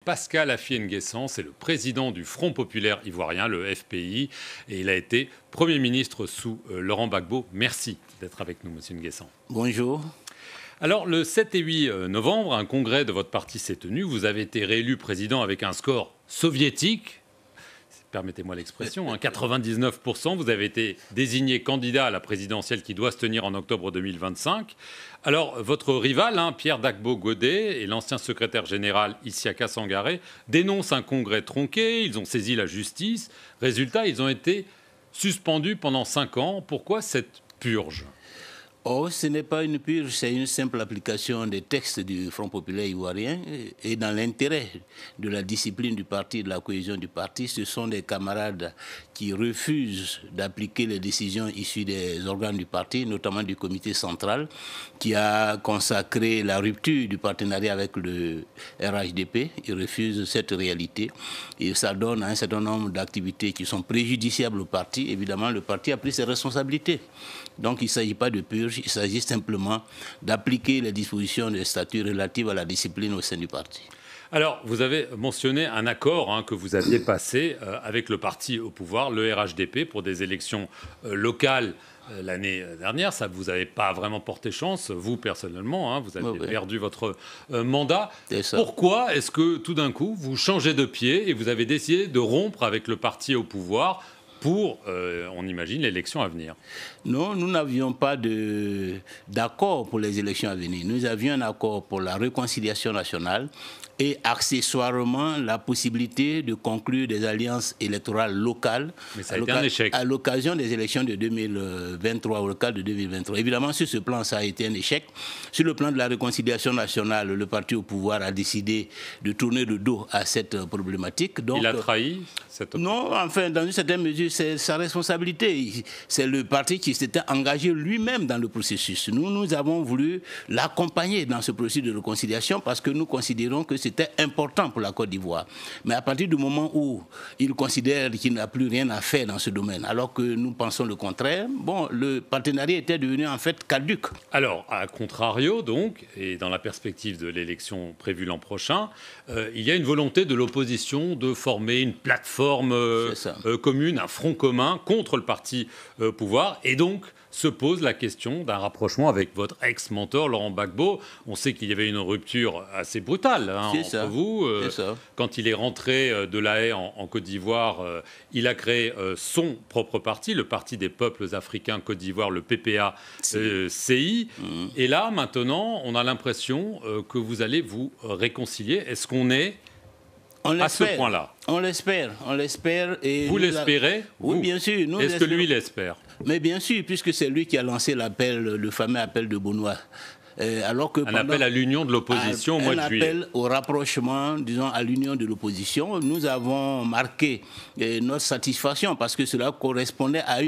Pascal Affi N'Guessan, c'est le président du Front populaire ivoirien, le FPI, et il a été Premier ministre sous Laurent Gbagbo. Merci d'être avec nous, monsieur N'Guessan. Bonjour. Alors, le 7 et 8 novembre, un congrès de votre parti s'est tenu. Vous avez été réélu président avec un score soviétique. Permettez-moi l'expression, 99%, vous avez été désigné candidat à la présidentielle qui doit se tenir en octobre 2025. Alors, votre rival, Pierre Dagbo Godé, et l'ancien secrétaire général Issiaka Sangaré, dénoncent un congrès tronqué, ils ont saisi la justice. Résultat, ils ont été suspendus pendant 5 ans. Pourquoi cette purge ? Oh, ce n'est pas une purge, c'est une simple application des textes du Front populaire ivoirien et dans l'intérêt de la discipline du parti, de la cohésion du parti. Ce sont des camarades qui refusent d'appliquer les décisions issues des organes du parti, notamment du comité central, qui a consacré la rupture du partenariat avec le RHDP. Ils refusent cette réalité et ça donne un certain nombre d'activités qui sont préjudiciables au parti. Évidemment, le parti a pris ses responsabilités. Donc il ne s'agit pas de purge, il s'agit simplement d'appliquer les dispositions des statuts relatives à la discipline au sein du parti. Alors, vous avez mentionné un accord que vous aviez passé avec le parti au pouvoir, le RHDP, pour des élections locales l'année dernière. Ça ne vous avait pas vraiment porté chance, vous personnellement, vous avez perdu votre mandat. Pourquoi est-ce que tout d'un coup, vous changez de pied et vous avez décidé de rompre avec le parti au pouvoir pour, on imagine, l'élection à venir? Non, nous n'avions pas d'accord pour les élections à venir. Nous avions un accord pour la réconciliation nationale et accessoirement la possibilité de conclure des alliances électorales locales. Mais ça a été un échec. À l'occasion des élections de 2023, au local de 2023. Évidemment, sur ce plan, ça a été un échec. Sur le plan de la réconciliation nationale, le parti au pouvoir a décidé de tourner le dos à cette problématique. Donc, il a trahi Non, enfin, dans une certaine mesure, c'est sa responsabilité. C'est le parti qui s'était engagé lui-même dans le processus. Nous avons voulu l'accompagner dans ce processus de réconciliation parce que nous considérons que c'était important pour la Côte d'Ivoire. Mais à partir du moment où il considère qu'il n'a plus rien à faire dans ce domaine, alors que nous pensons le contraire, le partenariat était devenu en fait caduc. Alors, à contrario donc, et dans la perspective de l'élection prévue l'an prochain, il y a une volonté de l'opposition de former une plateforme commune, un front commun contre le parti pouvoir, et donc se pose la question d'un rapprochement avec votre ex-mentor Laurent Gbagbo. On sait qu'il y avait une rupture assez brutale entre vous. Quand il est rentré de La Haye en Côte d'Ivoire, il a créé son propre parti, le Parti des peuples africains Côte d'Ivoire, le PPA-CI. Et là, maintenant, on a l'impression que vous allez vous réconcilier. Est-ce qu'on est à ce point-là? On l'espère. Vous l'espérez? Oui, bien sûr. Est-ce que lui l'espère? Mais bien sûr, puisque c'est lui qui a lancé l'appel, le fameux appel de Benoît. Un appel à l'union de l'opposition au mois de juillet. Un appel au rapprochement, disons, à l'union de l'opposition. Nous avons marqué notre satisfaction parce que cela correspondait à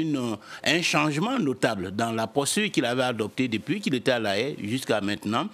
un changement notable dans la posture qu'il avait adoptée depuis qu'il était à La Haye jusqu'à maintenant.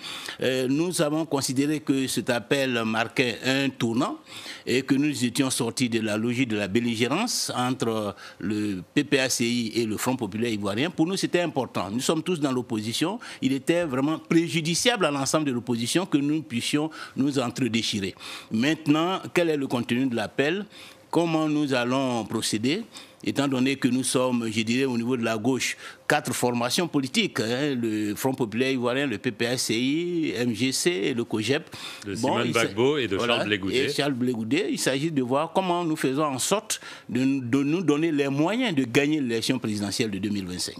Nous avons considéré que cet appel marquait un tournant et que nous étions sortis de la logique de la belligérance entre le PPACI et le Front populaire ivoirien. Pour nous, c'était important. Nous sommes tous dans l'opposition. Il était vraiment préjudiciable à l'ensemble de l'opposition que nous puissions nous entredéchirer. Maintenant, quel est le contenu de l'appel? Comment nous allons procéder? Étant donné que nous sommes, je dirais, au niveau de la gauche, 4 formations politiques, le Front populaire ivoirien, le PPACI, MGC et le COGEP. De Simone Gbagbo et de Charles Blé Goudé. Et Charles Blé Goudé. Il s'agit de voir comment nous faisons en sorte de nous donner les moyens de gagner l'élection présidentielle de 2025.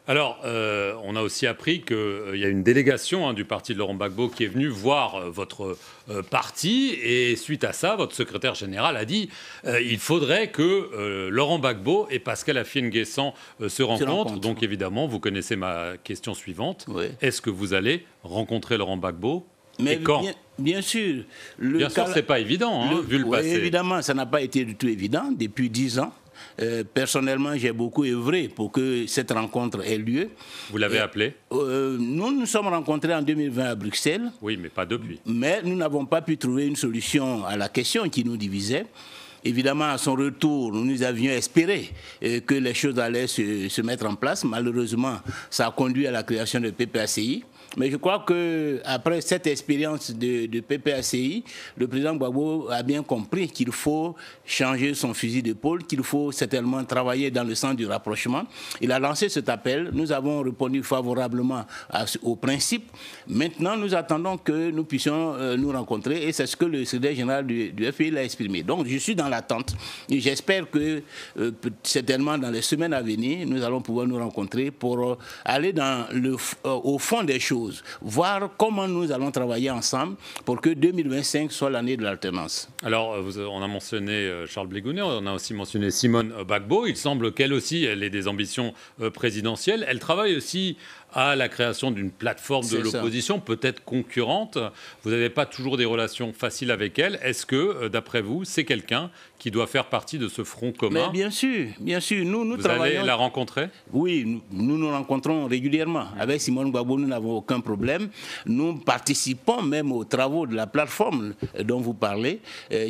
Alors, on a aussi appris qu'il y a une délégation du parti de Laurent Gbagbo qui est venue voir votre parti. Et suite à ça, votre secrétaire général a dit il faudrait que Laurent Gbagbo et Pascal Affi N'Guessan se rencontrent. Donc évidemment, vous connaissez ma question suivante. Oui. Est-ce que vous allez rencontrer Laurent Gbagbo? Mais et quand? Bien sûr. Bien sûr, c'est pas évident, vu le passé. Évidemment, ça n'a pas été du tout évident depuis 10 ans. Personnellement, j'ai beaucoup œuvré pour que cette rencontre ait lieu. Vous l'avez appelé? Nous nous sommes rencontrés en 2020 à Bruxelles. Oui, mais pas depuis. Mais nous n'avons pas pu trouver une solution à la question qui nous divisait. Évidemment, à son retour, nous avions espéré que les choses allaient se mettre en place. Malheureusement, ça a conduit à la création de PPACI. Mais je crois qu'après cette expérience de PPACI, le président Gbagbo a bien compris qu'il faut changer son fusil d'épaule, qu'il faut certainement travailler dans le sens du rapprochement. Il a lancé cet appel. Nous avons répondu favorablement au principe. Maintenant, nous attendons que nous puissions nous rencontrer et c'est ce que le secrétaire général du FPI l'a exprimé. Donc, je suis dans l'attente et j'espère que certainement dans les semaines à venir, nous allons pouvoir nous rencontrer pour aller au fond des choses, voir comment nous allons travailler ensemble pour que 2025 soit l'année de l'alternance. Alors, on a mentionné Charles Blé Goudet, on a aussi mentionné Simone Gbagbo. Il semble qu'elle aussi, elle ait des ambitions présidentielles. Elle travaille aussi à la création d'une plateforme de l'opposition, peut-être concurrente. Vous n'avez pas toujours des relations faciles avec elle. Est-ce que, d'après vous, c'est quelqu'un qui doit faire partie de ce front commun? Mais bien sûr, bien sûr. Nous vous travaillons... allez la rencontrer? Oui, nous nous rencontrons régulièrement. Avec Simone Gbagbo, nous n'avons aucun problème. Nous participons même aux travaux de la plateforme dont vous parlez,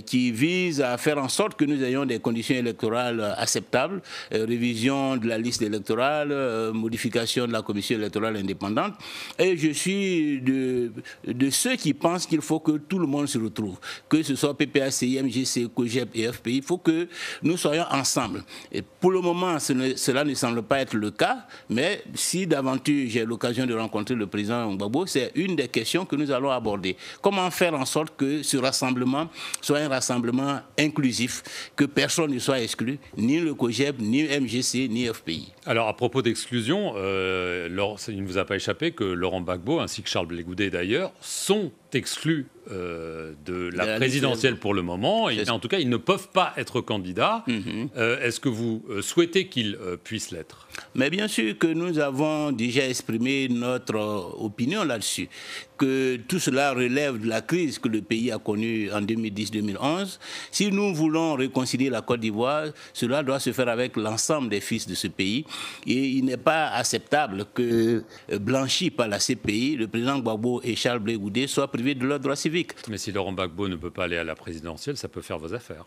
qui vise à faire en sorte que nous ayons des conditions électorales acceptables, révision de la liste électorale, modification de la commission électorale indépendante. Et je suis de ceux qui pensent qu'il faut que tout le monde se retrouve, que ce soit PPACI, MGC, COGEP et FPI. Il faut que nous soyons ensemble. Et pour le moment, cela ne semble pas être le cas, mais si d'aventure j'ai l'occasion de rencontrer le président Gbagbo, c'est une des questions que nous allons aborder. Comment faire en sorte que ce rassemblement soit un rassemblement inclusif, que personne ne soit exclu, ni le COGEP, ni MGC, ni FPI. Alors, à propos d'exclusion, il ne vous a pas échappé que Laurent Gbagbo, ainsi que Charles Blé Goudet d'ailleurs, sont exclus de la présidentielle pour le moment. Et, en tout cas, ils ne peuvent pas être candidats. Est-ce que vous souhaitez qu'ils puissent l'être? Mais bien sûr que nous avons déjà exprimé notre opinion là-dessus, que tout cela relève de la crise que le pays a connue en 2010-2011. Si nous voulons réconcilier la Côte d'Ivoire, cela doit se faire avec l'ensemble des fils de ce pays. Et il n'est pas acceptable que, blanchis par la CPI, le président Gbagbo et Charles Blé Goudet soient privés de leurs droits civiques. Mais si Laurent Gbagbo ne peut pas aller à la présidentielle, ça peut faire vos affaires.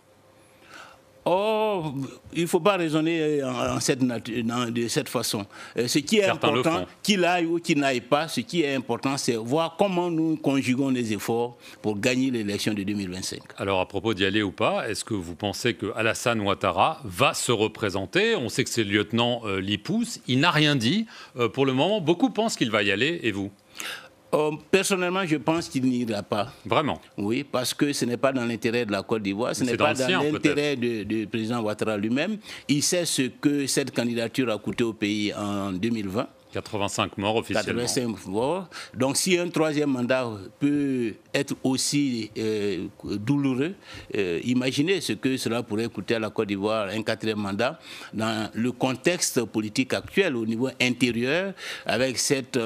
Oh, il ne faut pas raisonner de cette façon. Ce qui est important, qu'il aille ou qu'il n'aille pas, ce qui est important, c'est voir comment nous conjuguons les efforts pour gagner l'élection de 2025. Alors, à propos d'y aller ou pas, est-ce que vous pensez que Alassane Ouattara va se représenter? On sait que c'est le lieutenant Lipous. Il n'a rien dit. Pour le moment, beaucoup pensent qu'il va y aller. Et vous? Personnellement, je pense qu'il n'ira pas. Vraiment? Oui, parce que ce n'est pas dans l'intérêt de la Côte d'Ivoire, ce n'est pas dans l'intérêt du président Ouattara lui-même. Il sait ce que cette candidature a coûté au pays en 2020. 85 morts officiellement. 85 morts. Donc si un troisième mandat peut être aussi douloureux, imaginez ce que cela pourrait coûter à la Côte d'Ivoire, un quatrième mandat, dans le contexte politique actuel au niveau intérieur, avec cette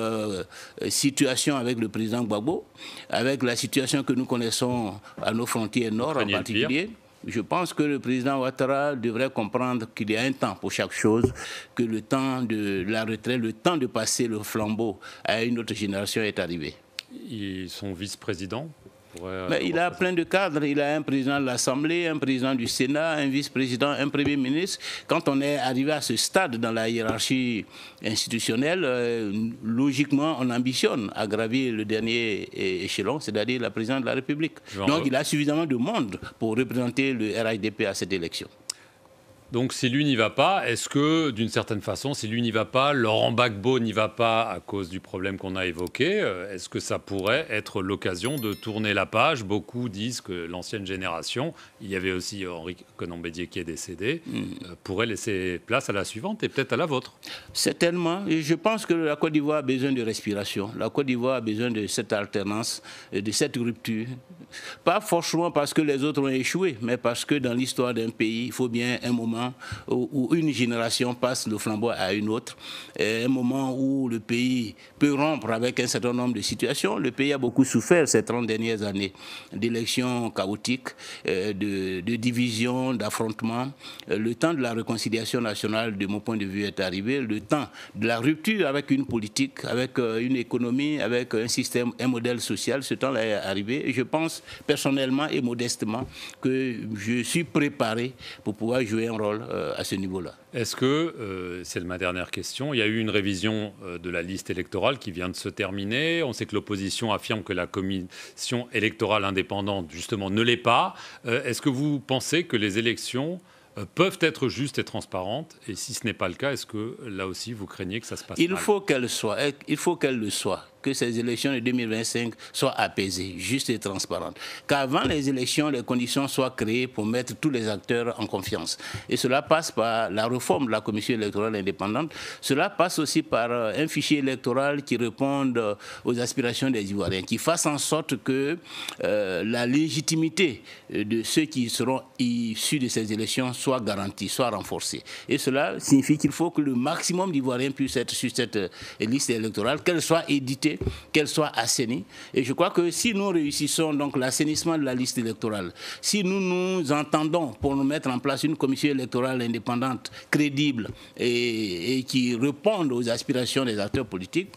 situation avec le président Gbagbo, avec la situation que nous connaissons à nos frontières nord en particulier. Je pense que le président Ouattara devrait comprendre qu'il y a un temps pour chaque chose, que le temps de la retraite, le temps de passer le flambeau à une autre génération est arrivé. Son vice-président mais il a plein de cadres. Il a un président de l'Assemblée, un président du Sénat, un vice-président, un premier ministre. Quand on est arrivé à ce stade dans la hiérarchie institutionnelle, logiquement, on ambitionne à gravir le dernier échelon, c'est-à-dire la présidence de la République. Donc il a suffisamment de monde pour représenter le RHDP à cette élection. Donc si lui n'y va pas, est-ce que, d'une certaine façon, si lui n'y va pas, Laurent Gbagbo n'y va pas à cause du problème qu'on a évoqué, est-ce que ça pourrait être l'occasion de tourner la page? Beaucoup disent que l'ancienne génération, il y avait aussi Henri Konan-Bédié qui est décédé, pourrait laisser place à la suivante et peut-être à la vôtre. Certainement. Et je pense que la Côte d'Ivoire a besoin de respiration. La Côte d'Ivoire a besoin de cette alternance, de cette rupture. Pas forcément parce que les autres ont échoué, mais parce que dans l'histoire d'un pays, il faut bien un moment où une génération passe le flambeau à une autre, un moment où le pays peut rompre avec un certain nombre de situations. Le pays a beaucoup souffert ces 30 dernières années d'élections chaotiques, de divisions, d'affrontements. Le temps de la réconciliation nationale, de mon point de vue, est arrivé. Le temps de la rupture avec une politique, avec une économie, avec un système, un modèle social, ce temps-là est arrivé. Et je pense pense personnellement et modestement que je suis préparé pour pouvoir jouer un rôle à ce niveau-là. Est-ce que, c'est ma dernière question, il y a eu une révision de la liste électorale qui vient de se terminer. On sait que l'opposition affirme que la commission électorale indépendante, justement, ne l'est pas. Est-ce que vous pensez que les élections peuvent être justes et transparentes? Et si ce n'est pas le cas, est-ce que, là aussi, vous craignez que ça se passe mal? Il faut qu'elles le soient. Que ces élections de 2025 soient apaisées, justes et transparentes. Qu'avant les élections, les conditions soient créées pour mettre tous les acteurs en confiance. Et cela passe par la réforme de la commission électorale indépendante. Cela passe aussi par un fichier électoral qui réponde aux aspirations des Ivoiriens, qui fasse en sorte que la légitimité de ceux qui seront issus de ces élections soit garantie, soit renforcée. Et cela signifie qu'il faut que le maximum d'Ivoiriens puissent être sur cette liste électorale, qu'elle soit éditée, qu'elle soit assainie. Et je crois que si nous réussissons donc l'assainissement de la liste électorale, si nous nous entendons pour nous mettre en place une commission électorale indépendante, crédible et qui réponde aux aspirations des acteurs politiques,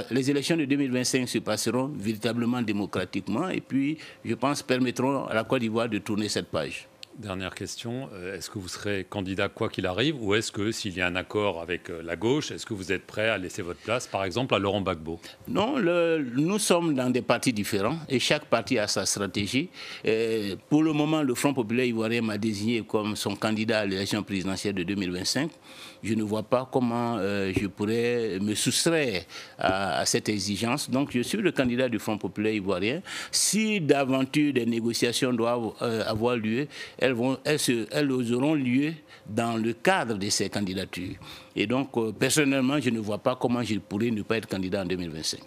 les élections de 2025 se passeront véritablement démocratiquement et puis, je pense, permettront à la Côte d'Ivoire de tourner cette page. Dernière question, est-ce que vous serez candidat quoi qu'il arrive, ou est-ce que s'il y a un accord avec la gauche, est-ce que vous êtes prêt à laisser votre place, par exemple, à Laurent Gbagbo? Non, nous sommes dans des partis différents et chaque parti a sa stratégie. Pour le moment, le Front populaire ivoirien m'a désigné comme son candidat à l'élection présidentielle de 2025. Je ne vois pas comment je pourrais me soustraire à cette exigence. Donc, je suis le candidat du Front populaire ivoirien. Si d'aventure des négociations doivent avoir lieu, elles auront lieu dans le cadre de ces candidatures. Et donc, personnellement, je ne vois pas comment je pourrais ne pas être candidat en 2025.